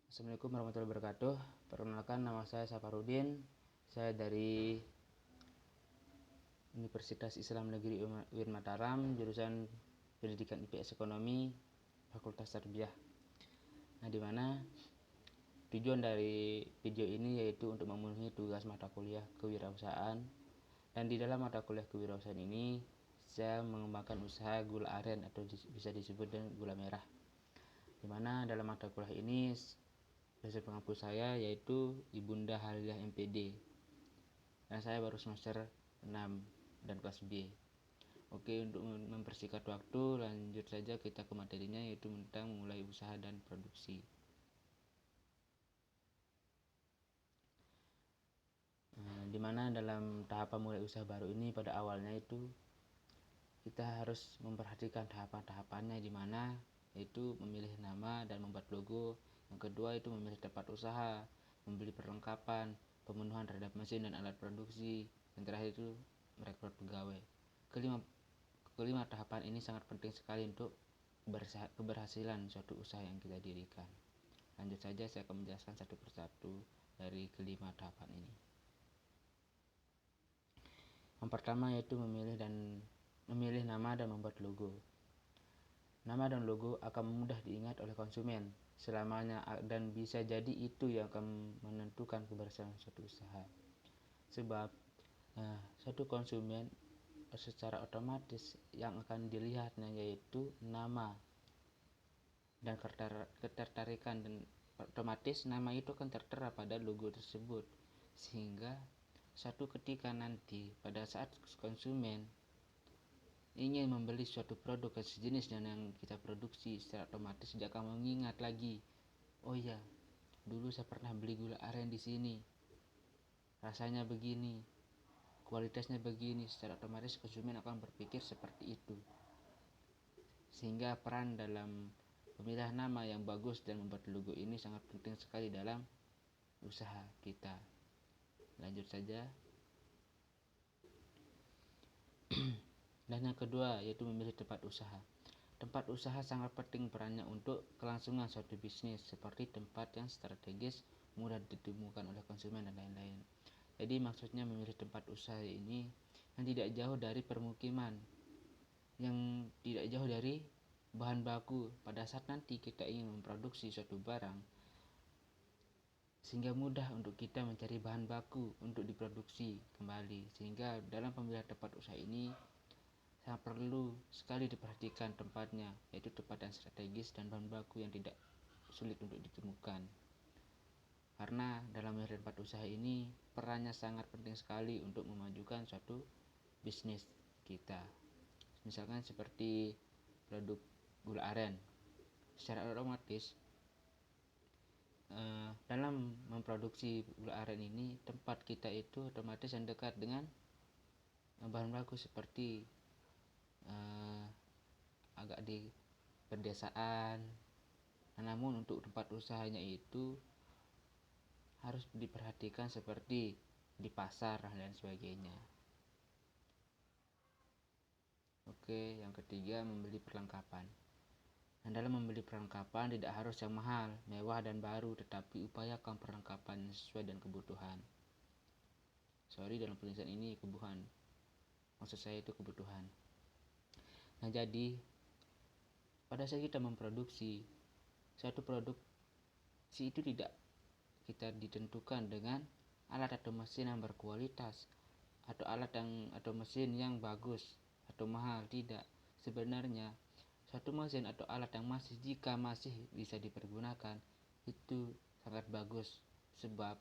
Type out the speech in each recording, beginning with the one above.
Assalamualaikum warahmatullahi wabarakatuh. Perkenalkan, nama saya Safarudin. Saya dari Universitas Islam Negeri UIN Mataram, jurusan Pendidikan IPS Ekonomi, Fakultas Tarbiyah. Nah, di mana tujuan dari video ini yaitu untuk memenuhi tugas mata kuliah kewirausahaan. Dan di dalam mata kuliah kewirausahaan ini, saya mengembangkan usaha gula aren atau bisa disebut dengan gula merah. Di mana dalam mata kuliah ini dosen pengampu saya yaitu Ibunda Halilah MPD, dan saya baru semester 6 dan kelas B. Oke, untuk mempersingkat waktu, lanjut saja kita ke materinya, yaitu tentang memulai usaha dan produksi. Dimana dalam tahapan mulai usaha baru ini, pada awalnya itu kita harus memperhatikan tahapan-tahapannya, dimana yaitu memilih nama dan membuat logo. Yang kedua itu memilih tempat usaha, membeli perlengkapan, pemenuhan terhadap mesin dan alat produksi. Yang terakhir itu merekrut pegawai. Kelima tahapan ini sangat penting sekali untuk keberhasilan suatu usaha yang kita dirikan. Lanjut saja, saya akan menjelaskan satu persatu dari kelima tahapan ini. Yang pertama yaitu memilih nama dan membuat logo. Nama dan logo akan mudah diingat oleh konsumen selamanya, dan bisa jadi itu yang akan menentukan keberhasilan suatu usaha. Sebab suatu konsumen secara otomatis yang akan dilihatnya yaitu nama dan ketertarikan, dan otomatis nama itu akan tertera pada logo tersebut, sehingga suatu ketika nanti pada saat konsumen ingin membeli suatu produk yang sejenis dengan yang kita produksi, secara otomatis dia akan mengingat lagi, oh ya, dulu saya pernah beli gula aren di sini, rasanya begini, kualitasnya begini. Secara otomatis konsumen akan berpikir seperti itu, sehingga peran dalam pemilihan nama yang bagus dan membuat logo ini sangat penting sekali dalam usaha kita. Lanjut saja. Dan yang kedua yaitu memilih tempat usaha. Tempat usaha sangat penting perannya untuk kelangsungan suatu bisnis, seperti tempat yang strategis, mudah ditemukan oleh konsumen dan lain-lain. Jadi maksudnya memilih tempat usaha ini yang tidak jauh dari permukiman, yang tidak jauh dari bahan baku pada saat nanti kita ingin memproduksi suatu barang, sehingga mudah untuk kita mencari bahan baku untuk diproduksi kembali. Sehingga dalam pemilihan tempat usaha ini sangat perlu sekali diperhatikan tempatnya, yaitu tempat yang strategis dan bahan baku yang tidak sulit untuk ditemukan. Karena dalam memilih tempat usaha ini perannya sangat penting sekali untuk memajukan suatu bisnis kita. Misalkan seperti produk gula aren, secara otomatis dalam memproduksi gula aren ini, tempat kita itu otomatis yang dekat dengan bahan baku, seperti agak di pedesaan. Namun untuk tempat usahanya itu harus diperhatikan seperti di pasar dan sebagainya. Oke, yang ketiga membeli perlengkapan. Dan dalam membeli perlengkapan tidak harus yang mahal, mewah dan baru, tetapi upayakan perlengkapan yang sesuai dengan kebutuhan. Dalam penulisan ini kebutuhan, maksud saya itu kebutuhan. Nah, jadi pada saat kita memproduksi suatu produk, itu tidak kita ditentukan dengan alat atau mesin yang berkualitas, atau atau mesin yang bagus atau mahal. Tidak. Sebenarnya suatu mesin atau alat yang jika masih bisa dipergunakan, itu sangat bagus, sebab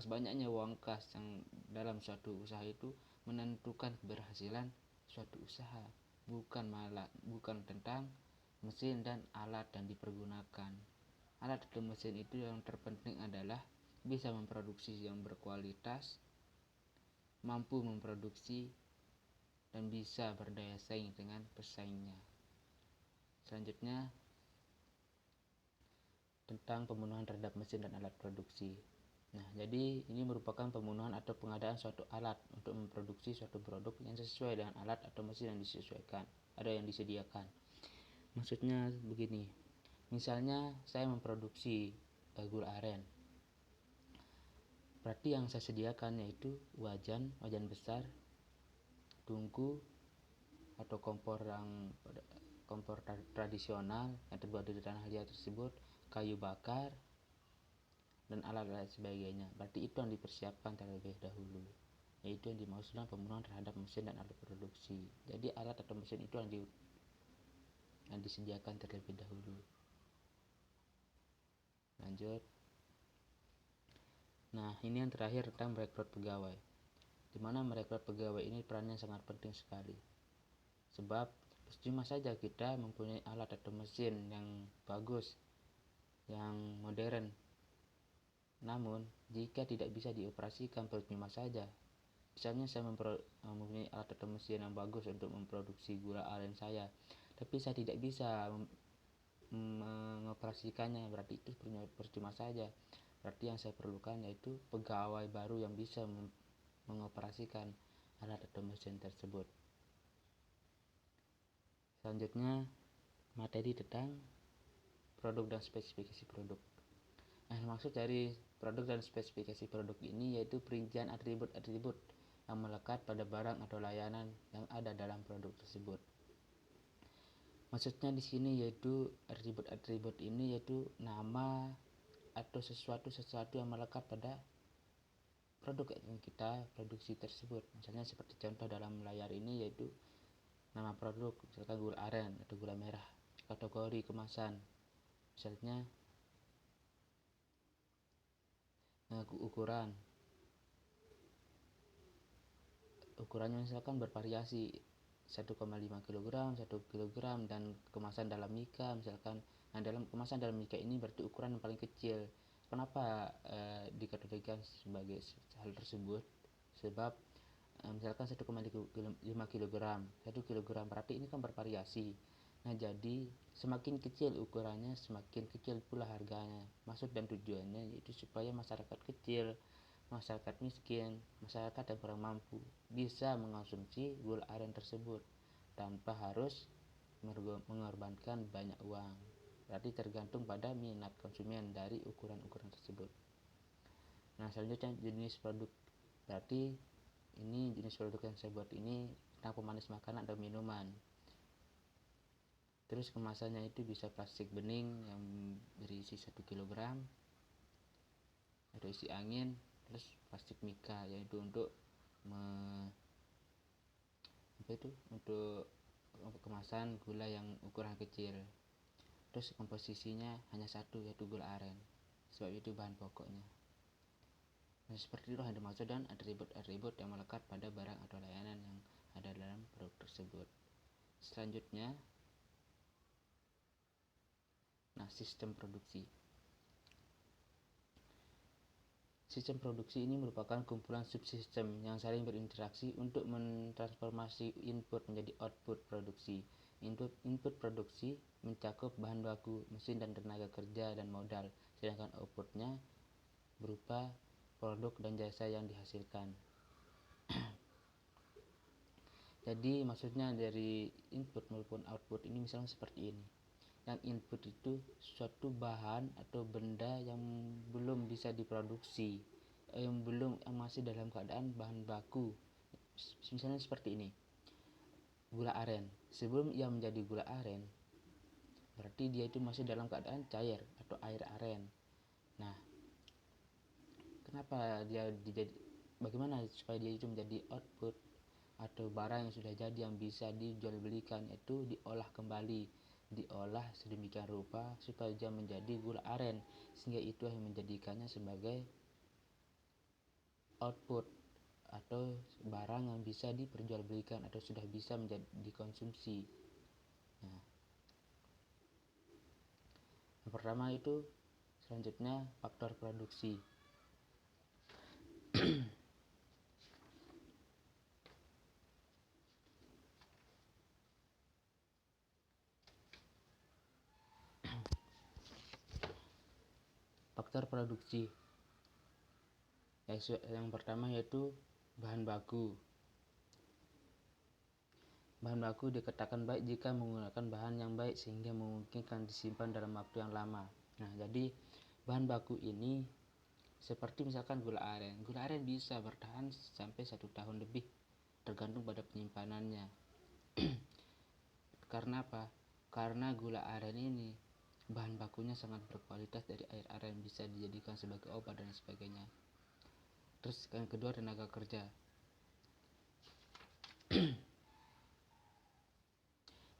banyaknya uang kas yang dalam suatu usaha itu menentukan keberhasilan suatu usaha, bukan tentang mesin dan alat yang dipergunakan. Alat atau mesin itu yang terpenting adalah bisa memproduksi yang berkualitas, mampu memproduksi, dan bisa berdaya saing dengan pesaingnya. Selanjutnya tentang pemenuhan terhadap mesin dan alat produksi. Nah, jadi ini merupakan pemenuhan atau pengadaan suatu alat untuk memproduksi suatu produk yang sesuai dengan alat atau mesin yang disediakan. Maksudnya begini, misalnya saya memproduksi gula aren, berarti yang saya sediakan yaitu wajan besar, tungku atau kompor tradisional yang terbuat dari tanah liat tersebut, kayu bakar, dan alat-alat sebagainya. Berarti itu yang dipersiapkan terlebih dahulu, yaitu yang dimaksudkan pembunuhan terhadap mesin dan alat produksi. Jadi alat atau mesin itu yang disediakan terlebih dahulu. Lanjut. Nah, ini yang terakhir tentang merekrut pegawai, dimana merekrut pegawai ini perannya sangat penting sekali. Sebab percuma saja kita mempunyai alat atau mesin yang bagus, yang modern, namun jika tidak bisa dioperasikan percuma saja. Misalnya saya mempunyai alat atau mesin yang bagus untuk memproduksi gula aren saya, tapi saya tidak bisa mengoperasikannya, berarti itu percuma saja. Berarti yang saya perlukan yaitu pegawai baru yang bisa mengoperasikan alat atau mesin tersebut. Selanjutnya, materi tentang produk dan spesifikasi produk. Nah, maksud dari produk dan spesifikasi produk ini yaitu perincian atribut-atribut yang melekat pada barang atau layanan yang ada dalam produk tersebut. Maksudnya di sini yaitu atribut-atribut ini yaitu nama atau sesuatu yang melekat pada produk yang kita produksi tersebut. Misalnya seperti contoh dalam layar ini yaitu nama produk, misalkan gula aren atau gula merah. Kategori kemasan, misalnya ukurannya misalkan bervariasi 1,5 kg, 1 kg, dan kemasan dalam mika misalkan. Nah, dalam kemasan dalam mika ini berarti ukuran yang paling kecil. Kenapa dikategorikan sebagai hal tersebut? Sebab misalkan 1,5 kg, 1 kg berarti ini kan bervariasi. Nah, jadi semakin kecil ukurannya semakin kecil pula harganya. Maksud dan tujuannya yaitu supaya masyarakat kecil, masyarakat miskin, masyarakat yang kurang mampu bisa mengonsumsi gula aren tersebut tanpa harus mengorbankan banyak uang. Berarti tergantung pada minat konsumen dari ukuran-ukuran tersebut. Nah, selanjutnya jenis produk. Berarti ini jenis produk yang saya buat ini tentang pemanis makanan atau minuman. Terus kemasannya itu bisa plastik bening yang berisi 1 kg atau isi angin, terus plastik mika yaitu untuk untuk kemasan gula yang ukuran kecil. Terus komposisinya hanya satu yaitu gula aren, sebab itu bahan pokoknya. Nah, seperti itu yang dimaksud dan atribut-atribut yang melekat pada barang atau layanan yang ada dalam produk tersebut. Selanjutnya, sistem produksi. Sistem produksi ini merupakan kumpulan subsistem yang saling berinteraksi untuk mentransformasi input menjadi output produksi. Input produksi mencakup bahan baku, mesin dan tenaga kerja dan modal, sedangkan outputnya berupa produk dan jasa yang dihasilkan. Jadi maksudnya dari input maupun output ini misalnya seperti ini. Yang input itu suatu bahan atau benda yang belum bisa diproduksi, yang masih dalam keadaan bahan baku. Misalnya seperti ini, gula aren. Sebelum ia menjadi gula aren, berarti dia itu masih dalam keadaan cair atau air aren. Nah, bagaimana supaya dia itu menjadi output atau barang yang sudah jadi yang bisa dijual belikan, itu diolah sedemikian rupa supaya dia menjadi gula aren, sehingga itu yang menjadikannya sebagai output atau barang yang bisa diperjualbelikan atau sudah bisa dikonsumsi. Nah, yang pertama itu selanjutnya faktor produksi. Faktor produksi yang pertama yaitu bahan baku. Bahan baku dikatakan baik jika menggunakan bahan yang baik sehingga memungkinkan disimpan dalam waktu yang lama. Nah, jadi bahan baku ini seperti misalkan gula aren. Gula aren bisa bertahan sampai 1 tahun lebih tergantung pada penyimpanannya. Karena apa? Karena gula aren ini bahan bakunya sangat berkualitas dari air aren, bisa dijadikan sebagai obat dan sebagainya. Terus yang kedua, tenaga kerja.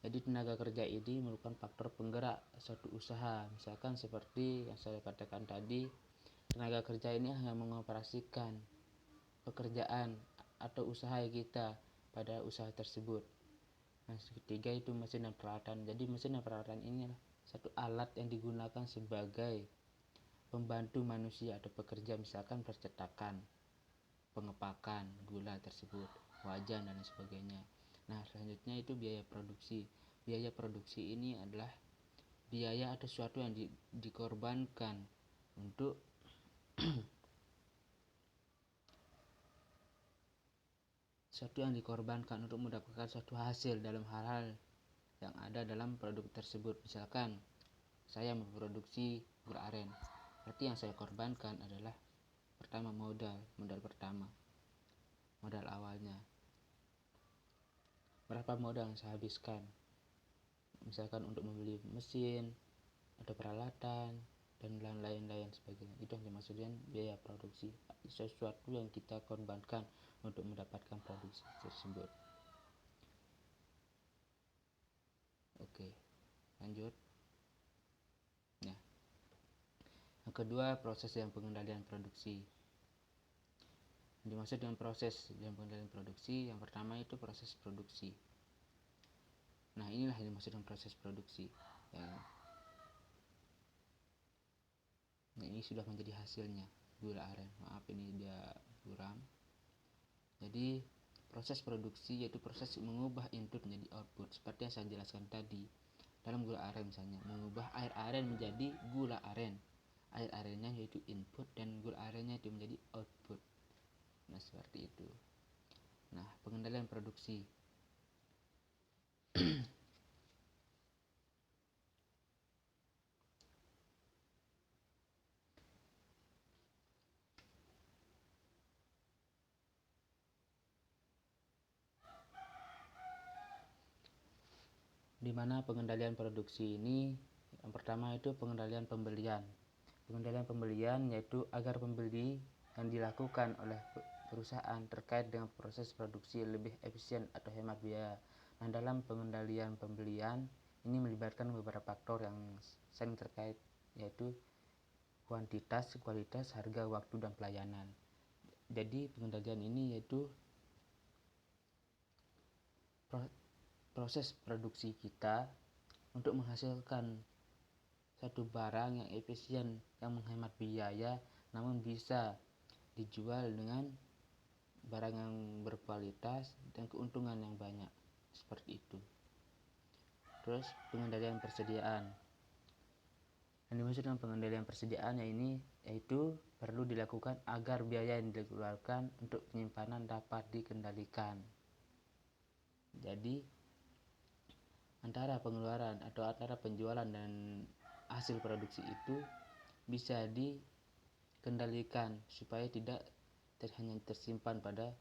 Jadi tenaga kerja ini merupakan faktor penggerak suatu usaha. Misalkan seperti yang saya katakan tadi, tenaga kerja ini hanya mengoperasikan pekerjaan atau usaha kita pada usaha tersebut. Nah, ketiga itu mesin dan peralatan. Jadi mesin dan peralatan ini adalah satu alat yang digunakan sebagai pembantu manusia atau pekerja, misalkan percetakan, pengepakan gula tersebut, wajan dan sebagainya. Nah, selanjutnya itu biaya produksi. Biaya produksi ini adalah biaya atau sesuatu yang dikorbankan untuk mendapatkan suatu hasil dalam hal-hal yang ada dalam produk tersebut. Misalkan saya memproduksi gula aren, berarti yang saya korbankan adalah pertama modal awalnya. Berapa modal yang saya habiskan, misalkan untuk membeli mesin atau peralatan dan lain-lain sebagainya. Itu yang dimaksudkan biaya produksi, sesuatu yang kita korbankan untuk mendapatkan produksi tersebut. Oke, lanjut. Nah, yang kedua, proses dan pengendalian produksi. Yang dimaksud dengan proses dan pengendalian produksi, yang pertama itu proses produksi. Nah, inilah yang dimaksud dengan proses produksi. Nah, ini sudah menjadi hasilnya gula aren. Maaf, ini dia buram. Jadi proses produksi yaitu proses mengubah input menjadi output, seperti yang saya jelaskan tadi. Dalam gula aren misalnya, mengubah air aren menjadi gula aren. Air arennya yaitu input dan gula arennya itu menjadi output. Nah, seperti itu. Nah, pengendalian produksi. Di mana pengendalian produksi ini, yang pertama itu pengendalian pembelian. Pengendalian pembelian yaitu agar pembeli yang dilakukan oleh perusahaan terkait dengan proses produksi lebih efisien atau hemat biaya. Nah, dalam pengendalian pembelian ini melibatkan beberapa faktor yang sering terkait, yaitu kuantitas, kualitas, harga, waktu, dan pelayanan. Jadi pengendalian ini yaitu proses produksi kita untuk menghasilkan satu barang yang efisien, yang menghemat biaya, namun bisa dijual dengan barang yang berkualitas dan keuntungan yang banyak, seperti itu. Terus pengendalian persediaan. Yang dimaksud dengan pengendalian persediaan ini yaitu perlu dilakukan agar biaya yang dikeluarkan untuk penyimpanan dapat dikendalikan. Jadi antara pengeluaran atau antara penjualan dan hasil produksi itu bisa dikendalikan supaya tidak hanya tersimpan pada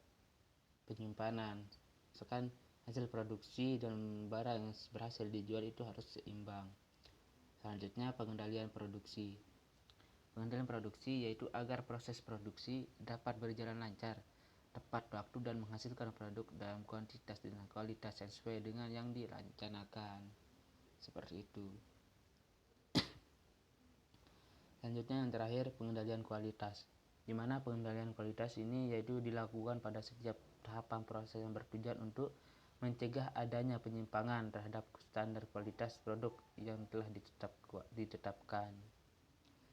penyimpanan. Misalkan hasil produksi dan barang yang berhasil dijual itu harus seimbang. Selanjutnya pengendalian produksi. Pengendalian produksi yaitu agar proses produksi dapat berjalan lancar, tepat waktu, dan menghasilkan produk dalam kuantitas dan kualitas yang sesuai dengan yang direncanakan. Seperti itu. Selanjutnya yang terakhir, pengendalian kualitas. Di mana pengendalian kualitas ini yaitu dilakukan pada setiap tahapan proses yang bertujuan untuk mencegah adanya penyimpangan terhadap standar kualitas produk yang telah ditetapkan.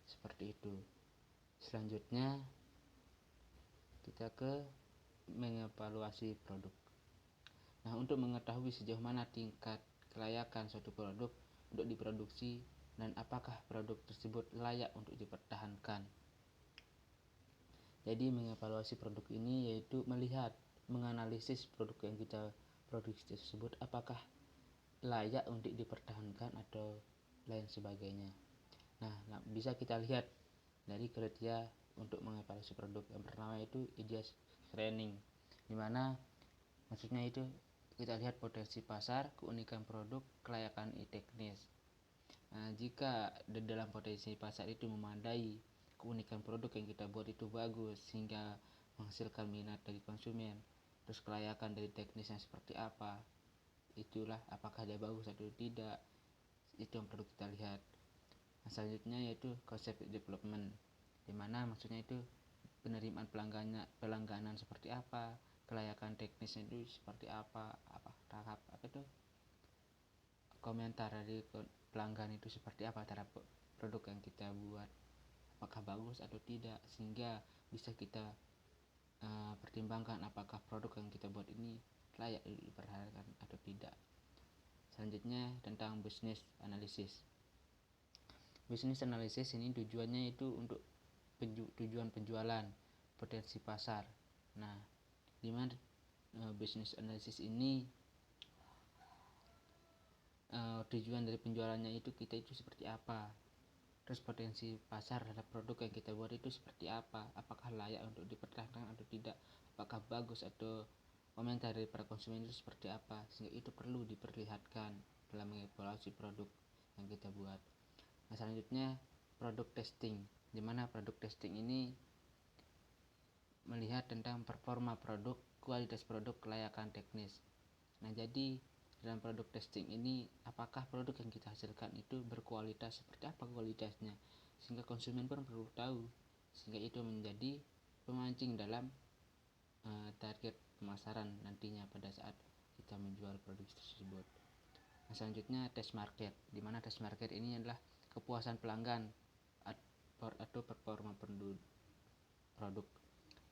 Seperti itu. Selanjutnya kita ke mengevaluasi produk. Nah, untuk mengetahui sejauh mana tingkat kelayakan suatu produk untuk diproduksi dan apakah produk tersebut layak untuk dipertahankan. Jadi mengevaluasi produk ini yaitu menganalisis produk yang kita produksi tersebut apakah layak untuk dipertahankan atau lain sebagainya. Nah, bisa kita lihat dari kriteria untuk mengevaluasi produk. Yang pertama itu ideas screening, dimana maksudnya itu kita lihat potensi pasar, keunikan produk, kelayakan teknis. Nah, jika di dalam potensi pasar itu memadai, keunikan produk yang kita buat itu bagus sehingga menghasilkan minat dari konsumen, terus kelayakan dari teknisnya seperti apa, itulah apakah dia bagus atau tidak, itu yang perlu kita lihat. Nah, selanjutnya yaitu konsep development, dimana maksudnya itu penerimaan pelangganan seperti apa, kelayakan teknisnya itu seperti apa tahap itu komentar dari pelanggan itu seperti apa terhadap produk yang kita buat, apakah bagus atau tidak, sehingga bisa kita pertimbangkan apakah produk yang kita buat ini layak dipertahankan atau tidak. Selanjutnya tentang business analysis. Business analysis ini tujuannya itu untuk tujuan penjualan, potensi pasar. Nah, dimana business analysis ini tujuan dari penjualannya itu kita itu seperti apa, terus potensi pasar terhadap produk yang kita buat itu seperti apa, apakah layak untuk dipertahankan atau tidak, apakah bagus atau komentar dari para konsumen itu seperti apa, sehingga itu perlu diperlihatkan dalam mengevaluasi produk yang kita buat. Nah, selanjutnya produk testing, dimana produk testing ini melihat tentang performa produk, kualitas produk, kelayakan teknis. Nah, jadi dalam produk testing ini apakah produk yang kita hasilkan itu berkualitas, seperti apa kualitasnya, sehingga konsumen pun perlu tahu, sehingga itu menjadi pemancing dalam target pemasaran nantinya pada saat kita menjual produk tersebut. Nah, selanjutnya test market, dimana test market ini adalah kepuasan pelanggan atau performa produk.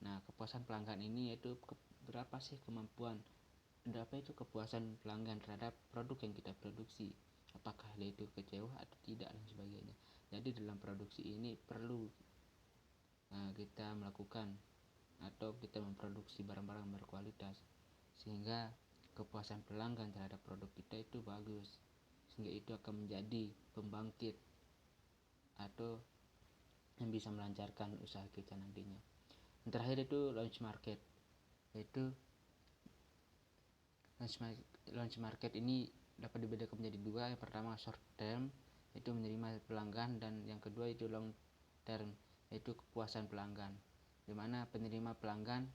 Nah, kepuasan pelanggan ini yaitu berapa sih kemampuan, berapa itu kepuasan pelanggan terhadap produk yang kita produksi, apakah dia itu kecewa atau tidak dan sebagainya. Jadi dalam produksi ini perlu kita melakukan atau kita memproduksi barang-barang berkualitas sehingga kepuasan pelanggan terhadap produk kita itu bagus, sehingga itu akan menjadi pembangkit atau yang bisa melancarkan usaha kita nantinya. Yang terakhir itu launch market, yaitu launch market ini dapat dibedakan menjadi dua. Yang pertama short term, yaitu menerima pelanggan, dan yang kedua itu long term, yaitu kepuasan pelanggan, dimana penerimaan pelanggan.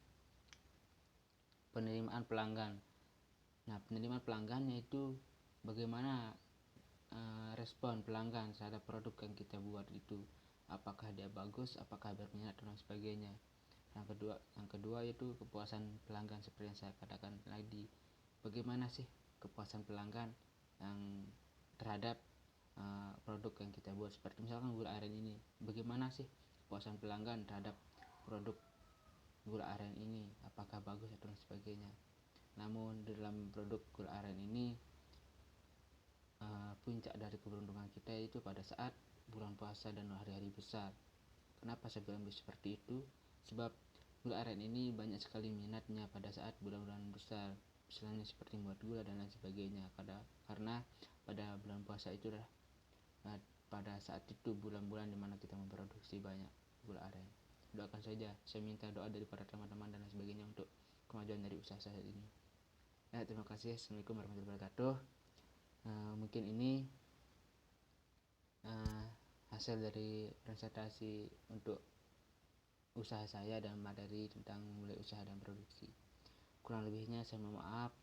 Nah, penerimaan pelanggan yaitu bagaimana respon pelanggan terhadap produk yang kita buat itu, apakah dia bagus, apakah berminat dan sebagainya. Yang kedua yaitu kepuasan pelanggan, seperti yang saya katakan tadi, bagaimana sih kepuasan pelanggan yang terhadap produk yang kita buat, seperti misalkan gula aren ini, bagaimana sih kepuasan pelanggan terhadap produk gula aren ini, apakah bagus atau sebagainya. Namun dalam produk gula aren ini puncak dari keberuntungan kita itu pada saat bulan puasa dan hari-hari besar. Kenapa saya bilang seperti itu? Sebab gula aren ini banyak sekali minatnya pada saat bulan-bulan besar, misalnya seperti membuat gula dan lain sebagainya. Karena pada bulan puasa itu pada saat itu bulan-bulan dimana kita memproduksi banyak gula aren. Doakan saja, saya minta doa dari para teman-teman dan lain sebagainya untuk kemajuan dari usaha saya ini. Ya, terima kasih. Assalamualaikum warahmatullahi wabarakatuh. Mungkin ini hasil dari presentasi untuk usaha saya dan materi tentang mulai usaha dan produksi. Kurang lebihnya saya mohon maaf.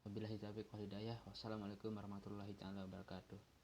Wabillahi taufiq wal hidayah. Wassalamualaikum warahmatullahi wabarakatuh.